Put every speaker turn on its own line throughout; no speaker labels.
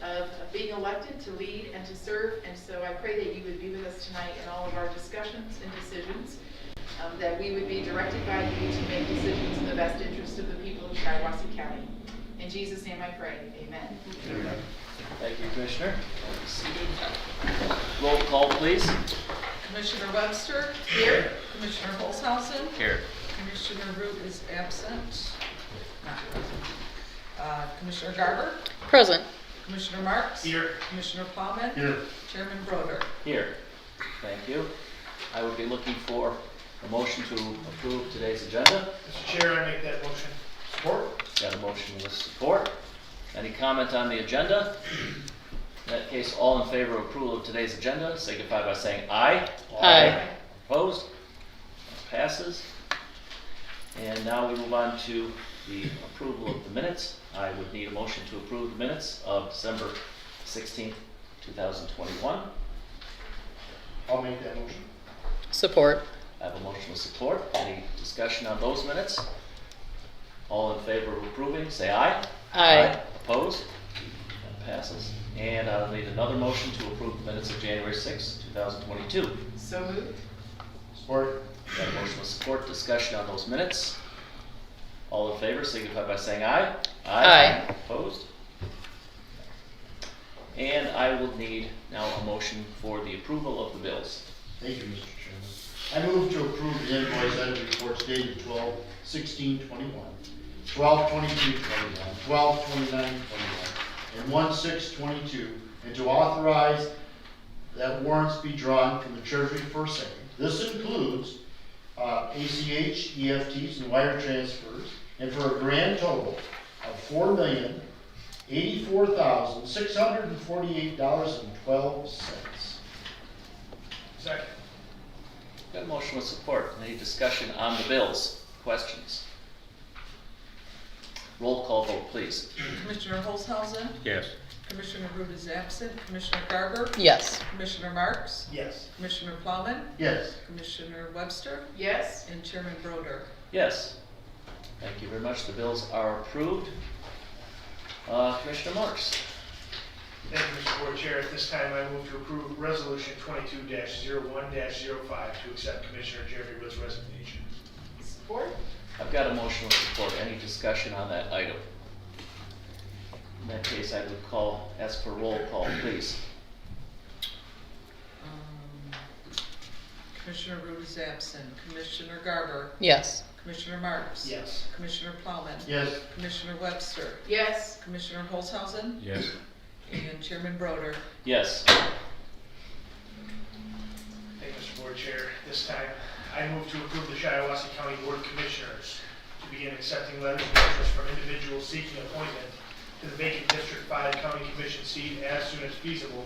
of being elected to lead and to serve, and so I pray that you would be with us tonight in all of our discussions and decisions, that we would be directed by you to make decisions in the best interest of the people of Shiawassee County. In Jesus' name I pray, amen.
Amen. Thank you, Commissioner. Roll call, please.
Commissioner Webster?
Here.
Commissioner Holzhausen?
Here.
Commissioner Root is absent. Not present. Commissioner Garber?
Present.
Commissioner Marks?
Here.
Commissioner Plowman?
Here.
Chairman Broder?
Here. Thank you. I would be looking for a motion to approve today's agenda.
Mr. Chair, I make that motion. Support.
Got a motion with support. Any comment on the agenda? In that case, all in favor of approval of today's agenda, signify by saying aye.
Aye.
Opposed? Passes. And now we move on to the approval of the minutes. I would need a motion to approve the minutes of December 16th, 2021.
I'll make that motion.
Support.
I have a motion with support. Any discussion on those minutes? All in favor of approving, say aye.
Aye.
Opposed? That passes. And I'll need another motion to approve the minutes of January 6th, 2022.
So moved.
Support.
Got a motion with support. Discussion on those minutes. All in favor, signify by saying aye.
Aye.
Opposed? And I will need now a motion for the approval of the bills.
Thank you, Mr. Chairman. I move to approve the invoice item reports dated 12/16/21, 12/22/21, 12/29/21, and 1/6/22, and to authorize that warrants be drawn from the treasury for sale. This includes ACH, EFTs, and wire transfers, and for a grand total of $4,084,648.12.
Second.
Got a motion with support. Any discussion on the bills? Questions? Roll call vote, please.
Commissioner Holzhausen?
Yes.
Commissioner Root is absent. Commissioner Garber?
Yes.
Commissioner Marks?
Yes.
Commissioner Plowman?
Yes.
Commissioner Webster?
Yes.
And Chairman Broder?
Yes. Thank you very much. The bills are approved. Commissioner Marks.
Thank you, Mr. Board Chair. At this time, I move to approve Resolution 22-01-05 to accept Commissioner Jeremy Root's resignation.
Support.
I've got a motion with support. Any discussion on that item? In that case, I would ask for roll call, please.
Commissioner Root is absent. Commissioner Garber?
Yes.
Commissioner Marks?
Yes.
Commissioner Plowman?
Yes.
Commissioner Webster?
Yes.
Commissioner Holzhausen?
Yes.
And Chairman Broder?
Yes.
Thank you, Mr. Board Chair. This time, I move to approve the Shiawassee County Board of Commissioners to begin accepting letters of interest from individuals seeking appointment to the vacant District 5 County Commission seat as soon as feasible.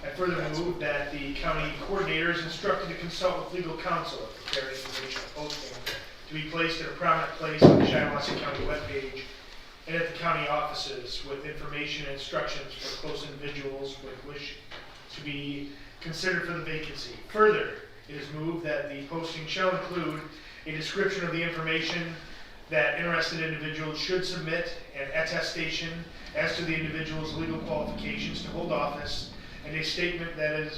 I further move that the county coordinator is instructed to consult with legal counsel if preparing information posting to be placed in a prominent place on the Shiawassee County webpage and at the county offices with information and instructions for close individuals with wish to be considered for the vacancy. Further, it is moved that the posting shall include a description of the information that interested individuals should submit, an attestation as to the individual's legal qualifications to hold office, and a statement that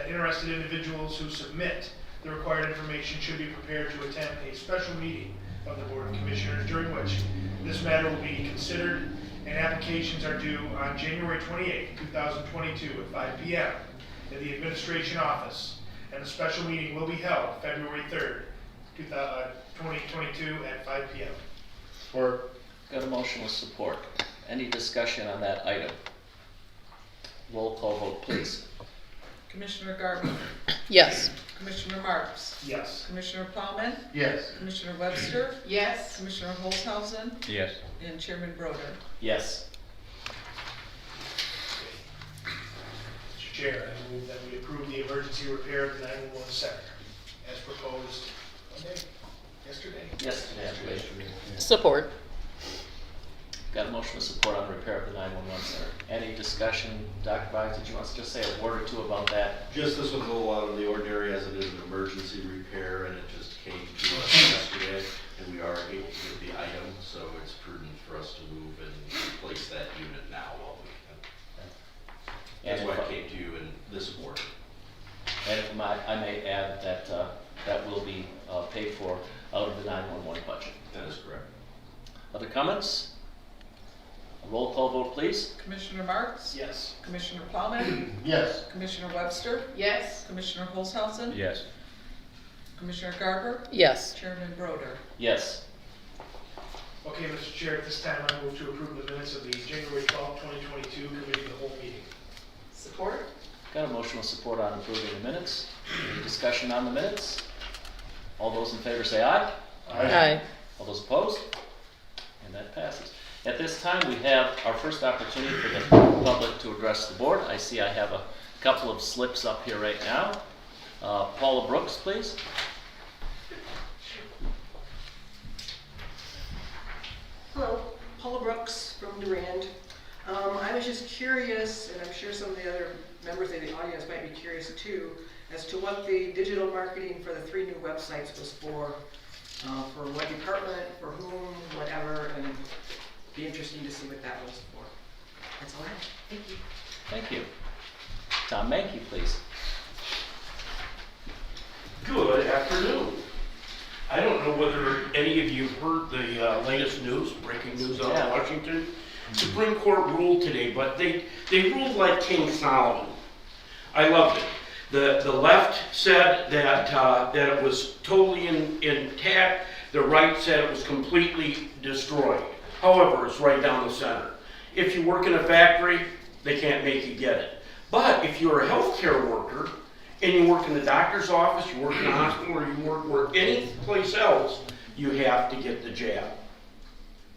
interested individuals who submit the required information should be prepared to attend a special meeting of the Board of Commissioners during which this matter will be considered, and applications are due on January 28, 2022 at 5 p.m. at the Administration Office, and the special meeting will be held February 3rd, 2022 at 5 p.m.
Support.
Got a motion with support. Any discussion on that item? Roll call vote, please.
Commissioner Garber?
Yes.
Commissioner Marks?
Yes.
Commissioner Plowman?
Yes.
Commissioner Webster?
Yes.
Commissioner Holzhausen?
Yes.
And Chairman Broder?
Yes.
Mr. Chair, I move that we approve the emergency repair of the 911 center as proposed yesterday.
Yesterday.
Support.
Got a motion with support on the repair of the 911 center. Any discussion? Dr. Boggs, did you want to just say a word or two about that?
Just this was a little out of the ordinary as it is an emergency repair, and it just came to us yesterday, and we are able to get the item, so it's prudent for us to move and replace that unit now while we can. That's
And
why
if
it came to you in this order.
And I may add that, that will be paid for out of the 911 budget.
That is correct.
Other comments? A roll call vote, please.
Commissioner Marks?
Yes.
Commissioner Plowman?
Yes.
Commissioner Webster?
Yes,
Commissioner Olshausen?
Yes.
Commissioner Garber?
Yes.
Chairman Broder?
Yes.
Okay, Mr. Chair, at this time I move to approve the minutes of the January 12, 2022 Committee of the Whole meeting.
support?
Got a motion with support on approving the minutes. Any discussion on the minutes? All those in favor say aye.
Aye.
All those opposed? And that passes. At this time, we have our first opportunity for the public to address the board. I see I have a couple of slips up here right now. Paula Brooks, please.
Hello, Paula Brooks from Durand. I was just curious, and I'm sure some of the other members of the audience might be curious too, as to what the digital marketing for the 3 new websites was for what department, for whom, whatever, and it'd be interesting to see what that was for. That's all I have. Thank you.
Thank you. Tom Mankey, please.
Good afternoon. I don't know whether any of you heard the latest news, breaking news out
Yeah.
of Washington. Supreme Court ruled today, but they ruled like King Solomon. I loved it. The left said that it was totally intact. The right said it was completely destroyed. However, it's right down the center. If you work in a factory, they can't make you get it. But if you're a healthcare worker and you work in the doctor's office, you work in a hospital, or you work any place else, you have to get the jab.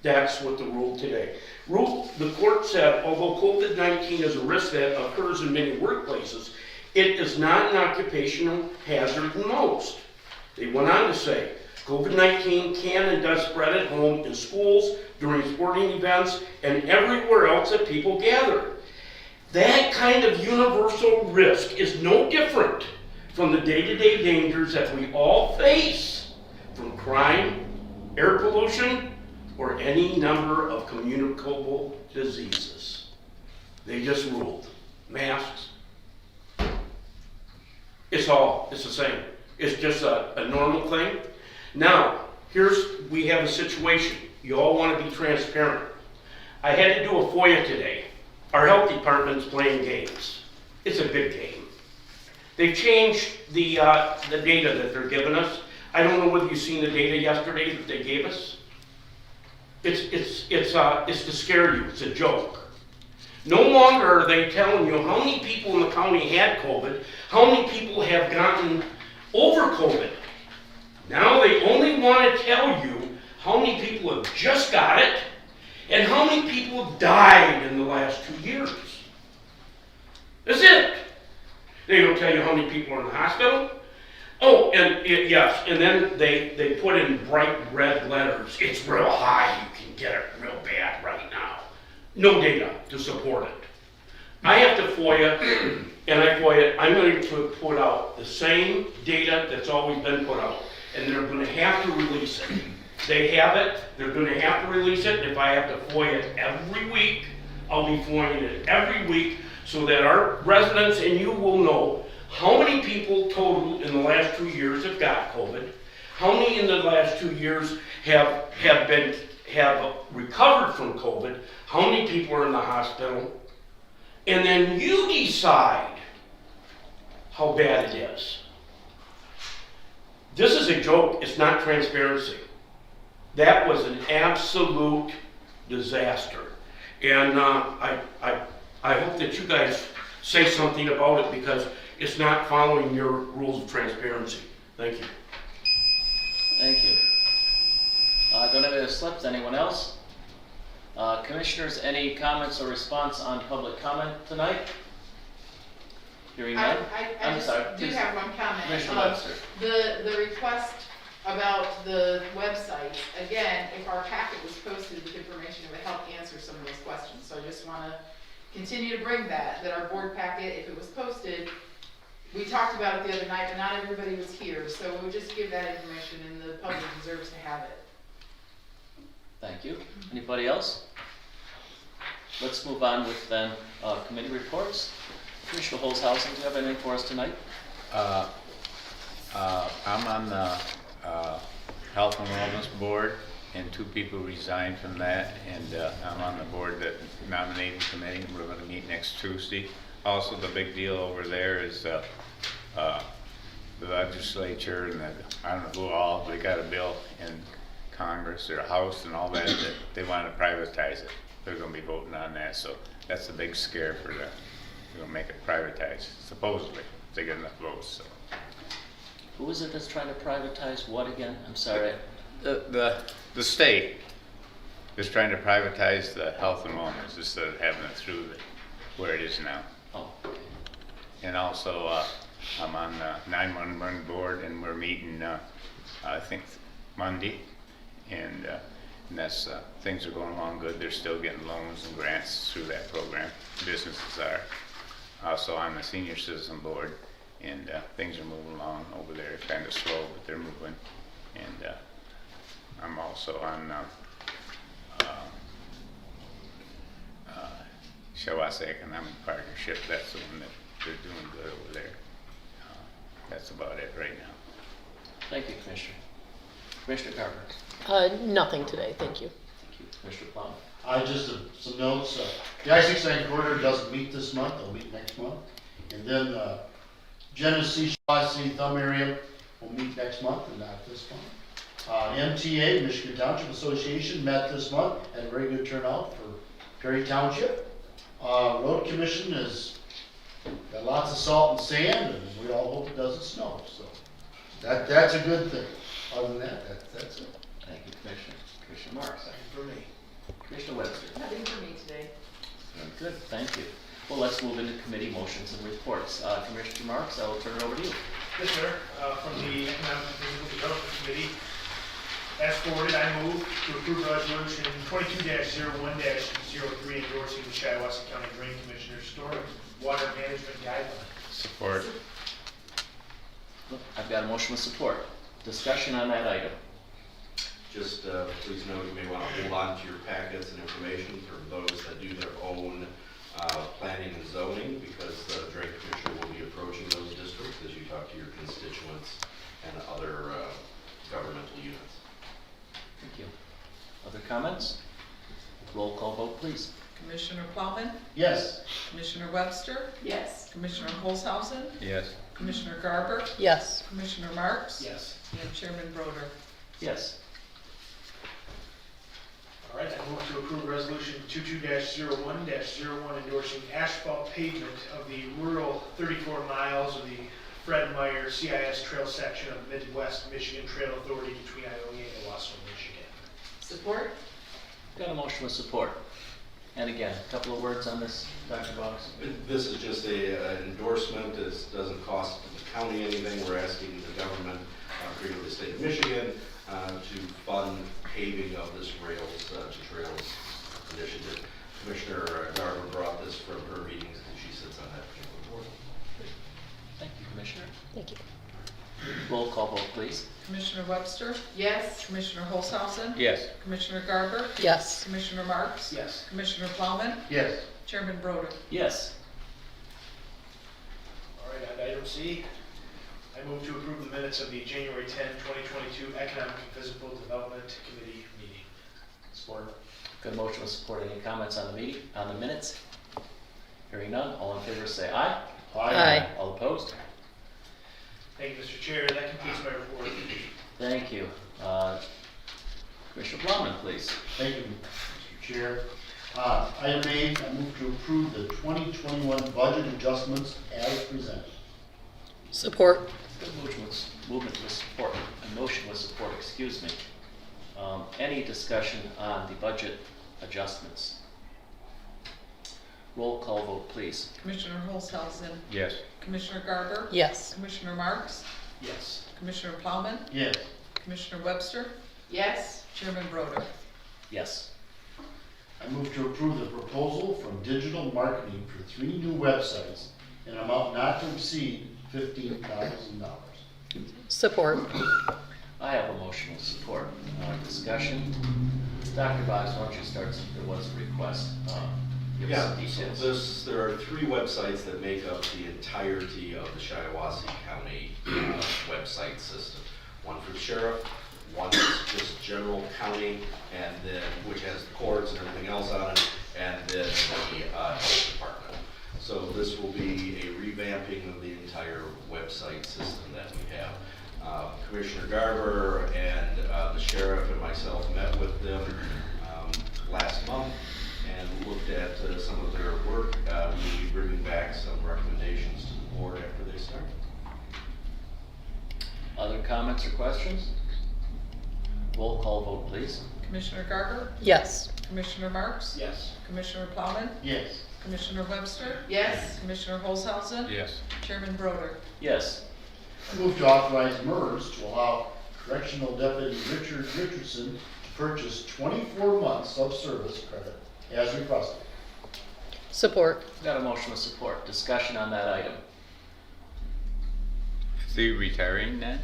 That's what the rule today. The court said, although COVID-19 is a risk that occurs in many workplaces, it is not an occupational hazard in most. They went on to say, COVID-19 can and does spread at home, in schools, during sporting events, and everywhere else that people gather. That kind of universal risk is no different from the day-to-day dangers that we all face from crime, air pollution, or any number of communicable diseases. They just ruled. Masks. It's the same. It's just a normal thing. Now, we have a situation. You all want to be transparent. I had to do a FOIA today. Our health department's playing games. It's a big game. They've changed the data that they're giving us. I don't know whether you've seen the data yesterday that they gave us. It's to scare you. It's a joke. No longer are they telling you how many people in the county had COVID, how many people have gotten over COVID. Now they only want to tell you how many people have just got it and how many people have died in the last 2 years. That's it. They don't tell you how many people are in the hospital. Oh, and yes, and then they put in bright red letters. It's real high, you can get it real bad right now. No data to support it. I have to FOIA, and I'm going to put out the same data that's always been put out, and they're going to have to release it. They have it, they're going to have to release it, and if I have to FOIA it every week, I'll be FOIAing it every week so that our residents and you will know how many people total in the last 2 years have got COVID, how many in the last 2 years have recovered from COVID, how many people are in the hospital, and then you decide how bad it is. This is a joke, it's not transparency. That was an absolute disaster. And I hope that you guys say something about it because it's not following your rules of transparency. Thank you.
Thank you. Don't have any slips. Anyone else? Commissioners, any comments or response on public comment tonight? Hearing none?
I
I'm
just
sorry,
do
please.
have one comment.
Commissioner Webster.
The request about the websites, again, if our packet was posted with information, it would help answer some of those questions. So I just want to continue to bring that our board packet, if it was posted, we talked about it the other night, but not everybody was here. So we'll just give that information and the public deserves to have it.
Thank you. Anybody else? Let's move on with then committee reports. Commissioner Holzhausen, do you have anything for us tonight?
I'm on the Health and Wellness Board, and 2 people resigned from that, and I'm on the board that nominating committee. We're going to meet next Tuesday. Also, the big deal over there is the legislature and I don't know who all, they got a bill in Congress or House and all that they want to privatize it. They're going to be voting on that, so that's a big scare for them. They're going to make it privatized, supposedly, if they get enough votes. So.
Who is it that's trying to privatize what again? I'm sorry.
The state is trying to privatize the health and wellness instead of having it through where it is now.
Oh, okay.
And also, I'm on the 911 board, and we're meeting, I think, Monday, and that's things are going along good. They're still getting loans and grants through that program. Businesses are. Also, I'm the senior citizen board, and things are moving along over there. Kind of slow, but they're moving. And I'm also on Shiawassee Economic Partnership. That's the one that they're doing good over there. That's about it right now.
Thank you, Commissioner. Commissioner Carver.
Nothing today, thank you.
Thank you. Commissioner Plum.
Just some notes. The I-69 corridor doesn't meet this month, they'll meet next month. And then Genesee, Shiawassee, Thumb area will meet next month and not this month. MTA, Michigan Township Association, met this month, had a very good turnout for Perry Township. Road Commission has got lots of salt and sand, and we all hope it doesn't snow. So that's a good thing. Other than that, that's it.
Thank you, Commissioner. Commissioner Marks.
Second for me.
Commissioner Webster.
Nothing for me today.
Very good, thank you. Well, let's move into committee motions and reports. Commissioner Marks, I will turn it over to you.
Yes, sir. From the Economic and Physical Development Committee, as forwarded, I move to approve resolution 22-01-03 endorsing the Shiawassee County Drain Commissioner's storm water management guidelines.
Support.
I've got a motion with support. Discussion on that item.
Just please note, you may want to hold on to your packets and information for those that do their own planning and zoning, because the Drain Commissioner will be approaching those districts as you talk to your constituents and other governmental units.
Thank you. Other comments? Roll call vote, please.
Commissioner Plowman,
Yes.
Commissioner Webster,
Yes.
Commissioner Holzhausen,
Yes.
Commissioner Garber,
Yes.
Commissioner Marks,
Yes.
and Chairman Broder.
Yes.
All right, I move to approve resolution 22-01-01 endorsing asphalt pavement of the rural 34 miles of the Fred Meyer CIS trail section of Midwest Michigan Trail Authority between Ionia and Wausau, Michigan.
Support?
Got a motion with support. And again, a couple of words on this, Dr. Box.
This is just an endorsement. This doesn't cost the county anything. We're asking the government, particularly the state of Michigan, to fund paving of this rails to trails initiative. Commissioner Garber brought this from her meetings, and she sits on that particular board.
Thank you, Commissioner.
Thank you.
Roll call vote, please.
Commissioner Webster,
Yes.
Commissioner Holzhausen,
Yes.
Commissioner Garber,
Yes.
Commissioner Marks,
Yes.
Commissioner Plowman,
Yes.
Chairman Broder.
Yes.
All right, on item C, I move to approve the minutes of the January 10, 2022 Economic and Physical Development Committee meeting. Support.
Got a motion with support. Any comments on the meeting, on the minutes? Hearing none, all in favor say aye.
Aye.
All opposed?
Thank you, Mr. Chair. That completes my report.
Thank you. Commissioner Plowman, please.
Thank you, Mr. Chair. Item A, I move to approve the 2021 budget adjustments as presented.
Support.
Good movement with support, a motion with support, excuse me. Any discussion on the budget adjustments? Roll call vote, please.
Commissioner Holzhausen,
Yes.
Commissioner Garber,
Yes.
Commissioner Marks,
Yes.
Commissioner Plowman,
Yes.
Commissioner Webster,
Yes.
Chairman Broder.
Yes.
I move to approve the proposal from digital marketing for 3 new websites in an amount not to exceed $15,000.
Support.
I have a motion with support. Discussion. Dr. Boggs, why don't you start, there was a request. give us
Yeah,
some
so
details.
there are 3 websites that make up the entirety of the Shiawassee County website system. One for the sheriff, one is just general county, and then, which has the courts and everything else on it, and then the health department. So this will be a revamping of the entire website system that we have. Commissioner Garber and the sheriff and myself met with them last month and looked at some of their work. We'll be bringing back some recommendations to the board after they start.
Other comments or questions? Roll call vote, please.
Commissioner Garber,
Yes.
Commissioner Marks,
Yes.
Commissioner Plowman,
Yes.
Commissioner Webster,
Yes,
Commissioner Holzhausen,
Yes.
Chairman Broder.
Yes.
I move to authorize MERS to allow Correctional Deputy Richard Richardson to purchase 24 months of service credit as requested.
Support.
Got a motion with support. Discussion on that item.
Is he retiring then?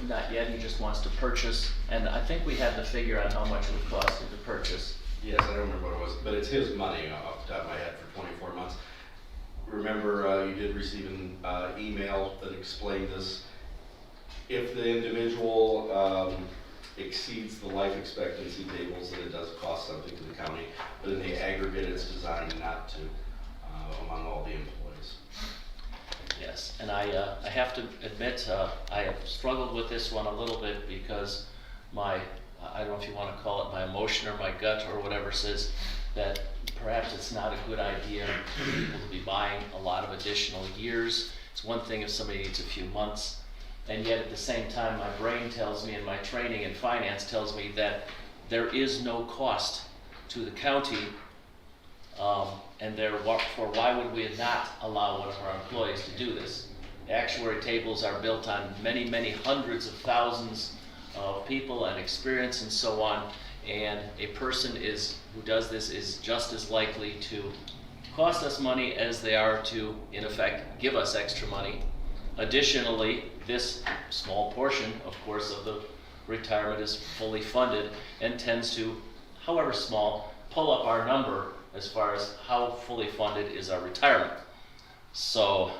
Not yet, he just wants to purchase, and I think we had the figure on how much it would cost him to purchase.
Yes, I don't remember what it was, but it's his money off the top of my head for 24 months. Remember, you did receive an email that explained this. If the individual exceeds the life expectancy tables, then it does cost something to the county, but in the aggregate, it's designed not to among all the employees.
Yes, and I have to admit, I have struggled with this one a little bit because I don't know if you want to call it my emotion or my gut or whatever says that perhaps it's not a good idea for people to be buying a lot of additional years. It's one thing if somebody needs a few months, and yet at the same time my brain tells me and my training in finance tells me that there is no cost to the county, and therefore why would we not allow one of our employees to do this? Actuary tables are built on many, many hundreds of thousands of people and experience and so on, and a person who does this is just as likely to cost us money as they are to, in effect, give us extra money. Additionally, this small portion, of course, of the retirement is fully funded and tends to, however small, pull up our number as far as how fully funded is our retirement. So,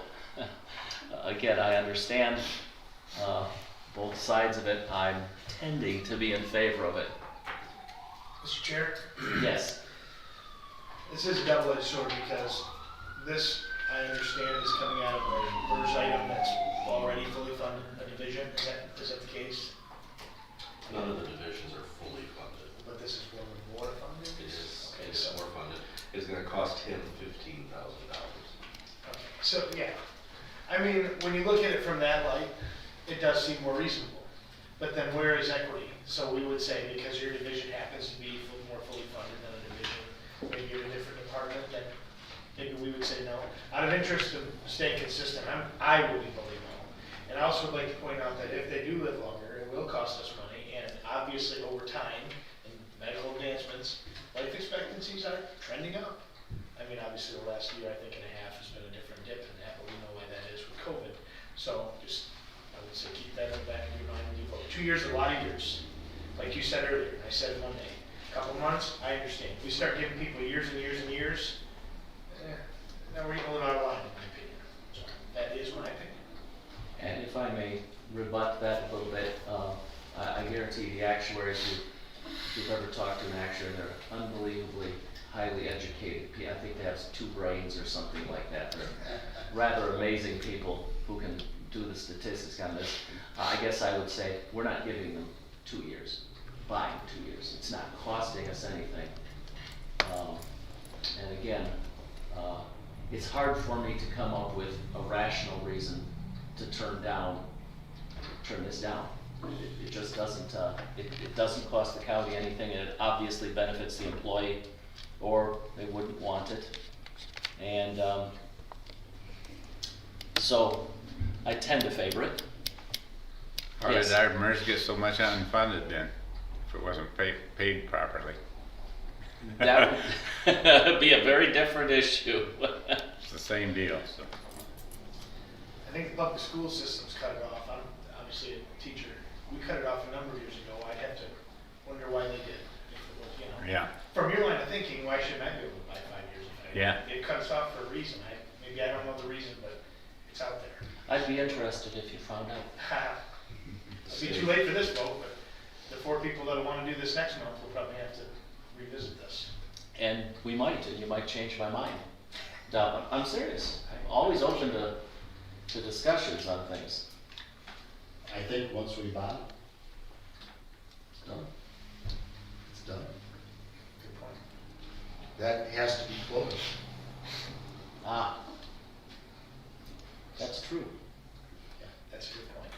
again, I understand both sides of it. I'm tending to be in favor of it.
Mr. Chair,
Yes.
this is a double-edged sword because this, I understand, is coming out of a MERS item that's already fully funded, a division. Is that the case?
None of the divisions are fully funded.
But this is one with more funding?
It is,
Okay,
it is
so-
more funded. It's gonna cost him $15,000.
Okay, so, yeah, I mean, when you look at it from that light, it does seem more reasonable. But then where is equity? So we would say because your division happens to be more fully funded than a division, maybe in a different department, then maybe we would say no. Out of interest of staying consistent, I would be voting no. And I also would like to point out that if they do live longer, it will cost us money, and obviously over time, in medical advancements, life expectancies are trending up. I mean, obviously the last year, I think and a half has been a different dip in that, but we know why that is with COVID. So just, I would say keep that in the back of your mind when you vote. 2 years is a lot of years. Like you said earlier, I said it one day. Couple months, I understand. We start giving people years and years and years, now we're getting a little out of line, in my opinion. So that is my opinion.
And if I may rebut that a little bit, I guarantee the actuaries, if you've ever talked to an actuary, they're unbelievably highly educated. I think they have 2 brains or something like that. They're rather amazing people who can do the statistics on this. I guess I would say we're not giving them 2 years, buying 2 years. It's not costing us anything. And again, it's hard for me to come up with a rational reason to turn this down. It just doesn't, it doesn't cost the county anything, and it obviously benefits the employee, or they wouldn't want it. And so I tend to favor it.
How
Yes.
did our MERS get so much unfunded then, if it wasn't paid properly?
That would be a very different issue.
It's the same deal, so.
I think the public school system's cut it off. I'm obviously a teacher. We cut it off a number of years ago. I'd have to wonder why they did. If it was,
Yeah,
From your line of thinking, why shouldn't I be able to buy 5 years of it?
Yeah.
It cuts off for a reason. Maybe I don't know the reason, but it's out there.
I'd be interested if you found out.
It'll be too late for this vote, but the 4 people that want to do this next month will probably have to revisit this.
And we might, and you might change my mind. No, I'm serious. I'm always open to discussions on things.
I think once we bond,
It's done.
it's done.
Good point.
That has to be closed.
Ah. That's true.
That's a good point.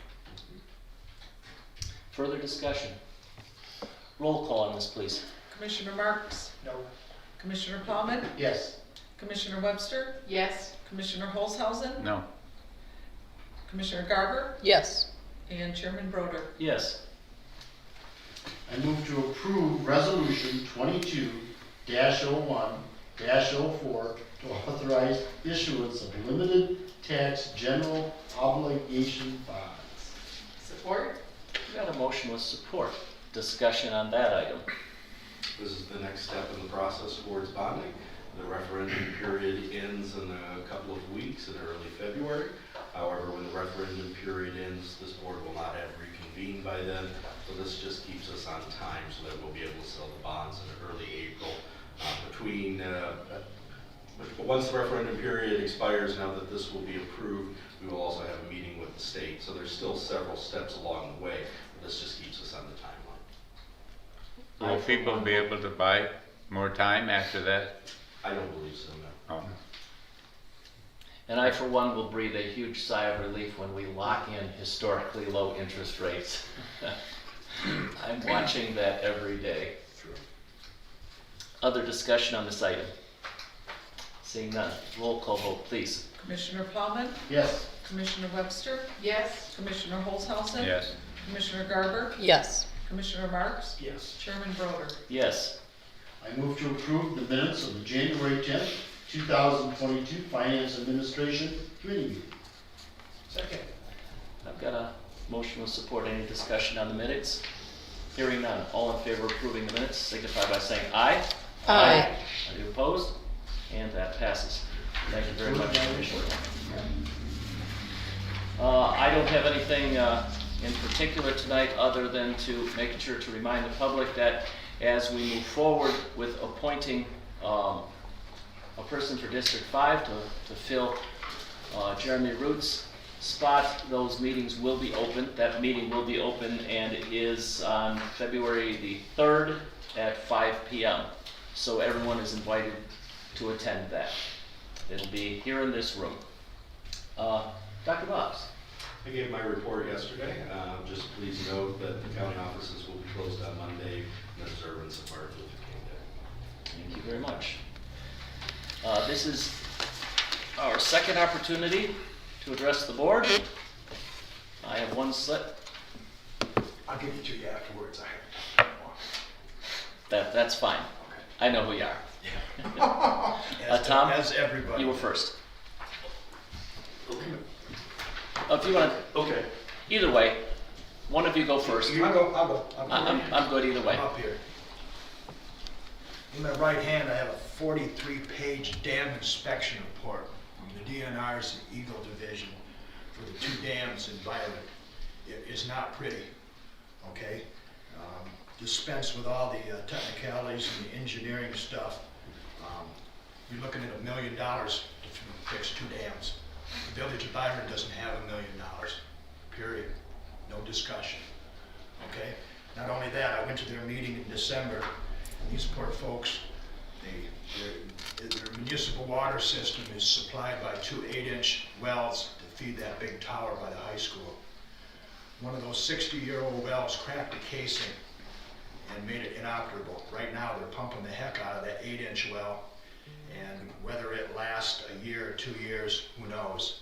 Further discussion. Roll call on this, please.
Commissioner Marks?
No,
Commissioner Plowman?
Yes.
Commissioner Webster?
Yes,
Commissioner Holzhausen?
no,
Commissioner Garber?
Yes.
And Chairman Broder.
Yes.
I move to approve resolution 22-01-04 to authorize issuance of limited tax general obligation bonds.
support?
We got a motion with support. Discussion on that item.
This is the next step in the process towards bonding. The referendum period ends in a couple of weeks in early February. However, when the referendum period ends, this board will not have reconvened by then. So this just keeps us on time so that we'll be able to sell the bonds in early April. Once the referendum period expires, now that this will be approved, we will also have a meeting with the state. So there's still several steps along the way, but this just keeps us on the timeline.
will people be able to buy more time after that?
I don't believe so, no.
Oh,
And I, for one, will breathe a huge sigh of relief when we lock in historically low interest rates. I'm watching that every day. Other discussion on this item? Seeing none. Roll call vote, please.
Commissioner Plowman?
Yes.
Commissioner Webster?
Yes,
Commissioner Holzhausen?
yes,
Commissioner Garber?
Yes.
Commissioner Marks?
yes.
Chairman Broder.
Yes.
I move to approve the minutes of the January 10th, 2022 Finance Administration Committee meeting.
Second.
I've got a motion with support. Any discussion on the minutes? Hearing none. All in favor of approving the minutes signify by saying aye.
Aye.
Are you opposed? And that passes. Thank you very much, Commissioner. I don't have anything in particular tonight other than to make sure to remind the public that as we move forward with appointing a person for District 5 to fill Jeremy Root's spot, those meetings will be open. That meeting will be open, and it is on February the 3rd at 5 p.m. So everyone is invited to attend that. It'll be here in this room. Dr. Bobs.
I gave my report yesterday. Just please note that the county offices will be closed on Monday in observance of Martin Luther King Day.
Thank you very much. This is our second opportunity to address the board. I have one slip.
I'll give it to you afterwards.
That's fine. I know who you are.
As,
Tom,
as everybody.
you were first. If you want to,
Okay.
either way, one of you go first.
I'll go.
I'm good either way.
I'm up here. In my right hand, I have a 43-page dam inspection report from the DNR's Eagle Division for the 2 dams in Byron. It is not pretty, okay? Dispense with all the technicalities and the engineering stuff. You're looking at $1 million to fix 2 dams. The village of Byron doesn't have $1 million, period. No discussion, okay? Not only that, I went to their meeting in December. These poor folks, their municipal water system is supplied by 2 8-inch wells to feed that big tower by the high school. One of those 60-year-old wells cracked a casing and made it inoperable. Right now, they're pumping the heck out of that 8-inch well, and whether it lasts a year or 2 years, who knows?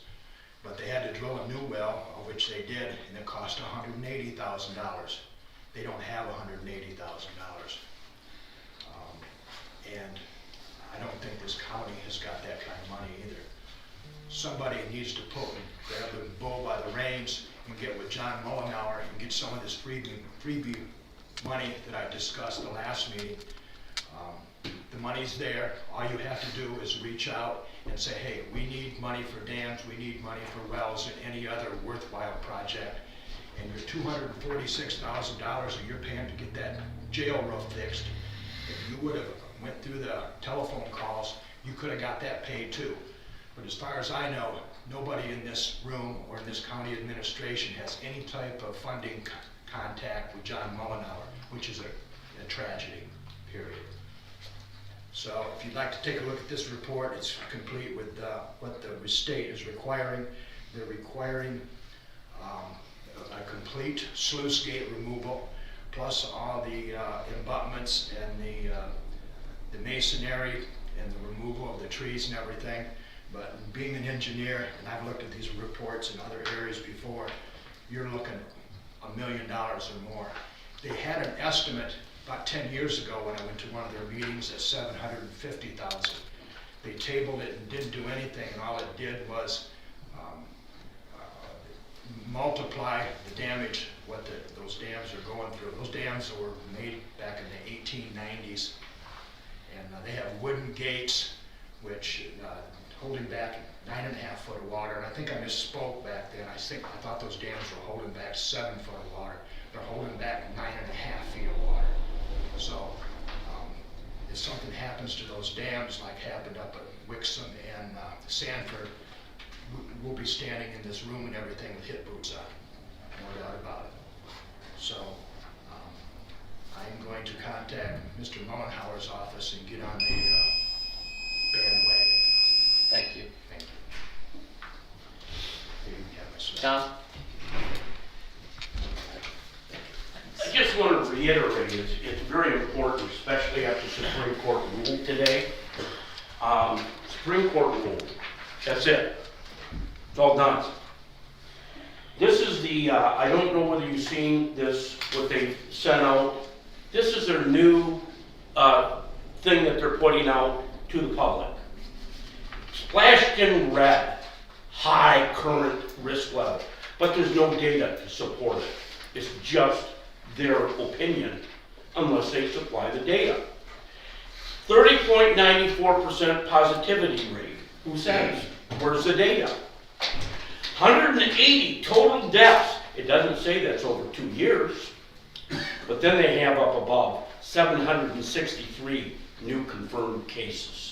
But they had to drill a new well, which they did, and it cost $180,000. They don't have $180,000. And I don't think this county has got that kind of money either. Somebody needs to grab the bull by the reins and get with John Mullenhour and get some of this freebie money that I discussed the last meeting The money's there. All you have to do is reach out and say, hey, we need money for dams, we need money for wells, and any other worthwhile project. And your $246,000 that you're paying to get that jail roof fixed, if you would have went through the telephone calls, you could have got that paid too. But as far as I know, nobody in this room or in this county administration has any type of funding contact with John Mullenhour, which is a tragedy, period. So if you'd like to take a look at this report, it's complete with what the state is requiring. They're requiring a complete sluice gate removal, plus all the abutments and the masonry and the removal of the trees and everything. But being an engineer, and I've looked at these reports in other areas before, you're looking at $1 million or more. They had an estimate about 10 years ago when I went to one of their meetings at $750,000. They tabled it and didn't do anything, and all it did was multiply the damage, what those dams are going through. Those dams were made back in the 1890s, and they have wooden gates, which holding back 9.5 foot of water. And I think I misspoke back then. I thought those dams were holding back 7 foot of water. They're holding back 9.5 feet of water. So if something happens to those dams, like happened up at Wixom and Sanford, we'll be standing in this room and everything with hip boots on, no doubt about it. So I'm going to contact Mr. Mullenhour's office and get on the bandwagon.
Thank you.
Thank you. There you have my slip.
Tom?
I just want to reiterate, it's very important, especially after Supreme Court ruled today. Supreme Court ruled. That's it. It's all done. This is the, I don't know whether you've seen this, what they sent out. This is their new thing that they're putting out to the public. Splashed in red, high current risk level, but there's no data to support it. It's just their opinion, unless they supply the data. 30.94% positivity rate. Who says? Where's the data? 180 total deaths. It doesn't say that's over 2 years, but then they have up above 763 new confirmed cases.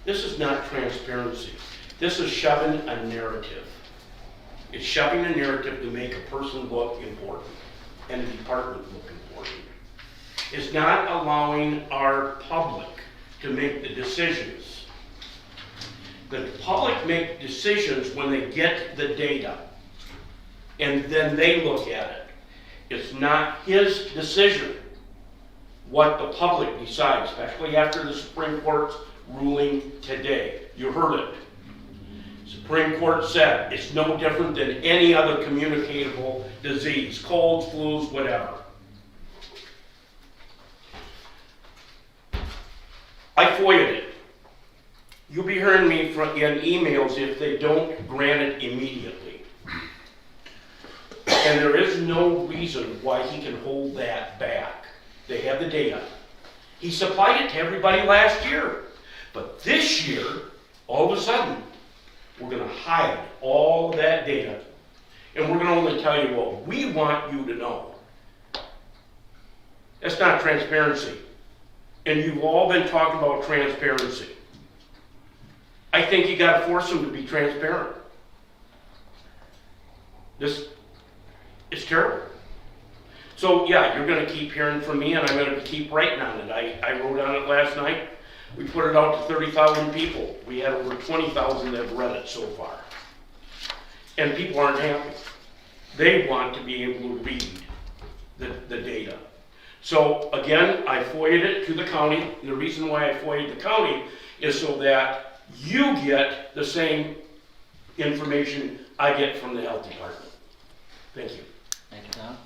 This is not transparency. This is shoving a narrative. It's shoving a narrative to make a person look important and a department look important. It's not allowing our public to make the decisions. The public make decisions when they get the data, and then they look at it. It's not his decision what the public decides, especially after the Supreme Court's ruling today. You heard it. Supreme Court said it's no different than any other communicable disease, colds, flus, whatever. I FOIA'd it. You'll be hearing me in emails if they don't grant it immediately. And there is no reason why he can hold that back. They have the data. He supplied it to everybody last year. But this year, all of a sudden, we're going to hide all of that data. And we're going to only tell you what we want you to know. That's not transparency. And you've all been talking about transparency. I think you got to force them to be transparent. This is terrible. So yeah, you're going to keep hearing from me, and I'm going to keep writing on it. I wrote on it last night. We put it out to 30,000 people. We had over 20,000 that have read it so far. And people aren't happy. They want to be able to read the data. So again, I FOIA'd it to the county. And the reason why I FOIA'd the county is so that you get the same information I get from the health department. Thank you.
Thank you, Tom.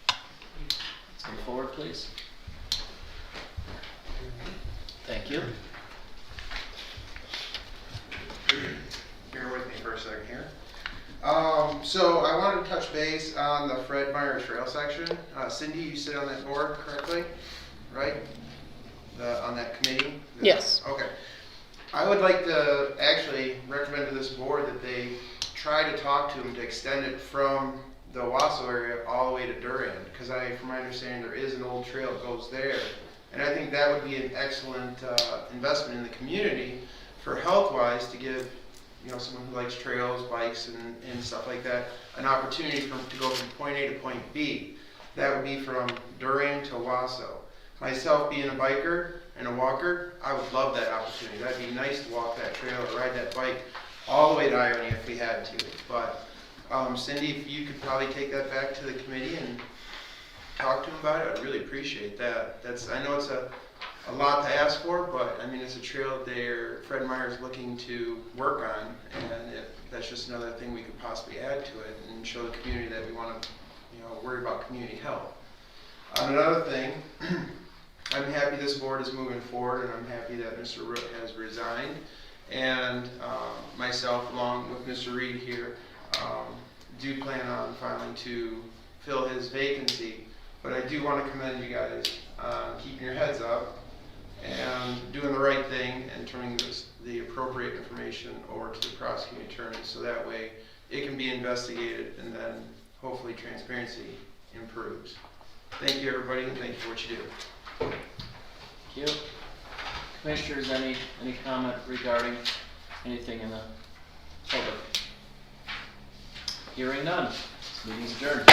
Let's go forward, please. Thank you.
Bear with me for a second here. So I wanted to touch base on the Fred Meyer Trail section. Cindy, you sit on that board correctly, right? On that committee?
Yes.
Okay. I would like to actually recommend to this board that they try to talk to him to extend it from the Owasso area all the way to Durand, because from my understanding, there is an old trail that goes there. And I think that would be an excellent investment in the community for health-wise to give someone who likes trails, bikes, and stuff like that, an opportunity to go from point A to point B. That would be from Durand to Owasso. Myself being a biker and a walker, I would love that opportunity. That'd be nice to walk that trail or ride that bike all the way to Ione if we had to. But Cindy, if you could probably take that back to the committee and talk to him about it, I'd really appreciate that. I know it's a lot to ask for, but I mean, it's a trail there Fred Meyer is looking to work on, and that's just another thing we could possibly add to it and show the community that we want to, worry about community health. Another thing, I'm happy this board is moving forward, and I'm happy that Mr. Root has resigned, and myself, along with Mr. Reed here, do plan on filing to fill his vacancy. But I do want to commend you guys on keeping your heads up and doing the right thing and turning the appropriate information over to the prosecuting attorney, so that way it can be investigated and then hopefully transparency improves. Thank you, everybody, and thank you for what you do.
Thank you. Commissioners, any comment regarding anything in the public? Hearing none, this meeting is adjourned.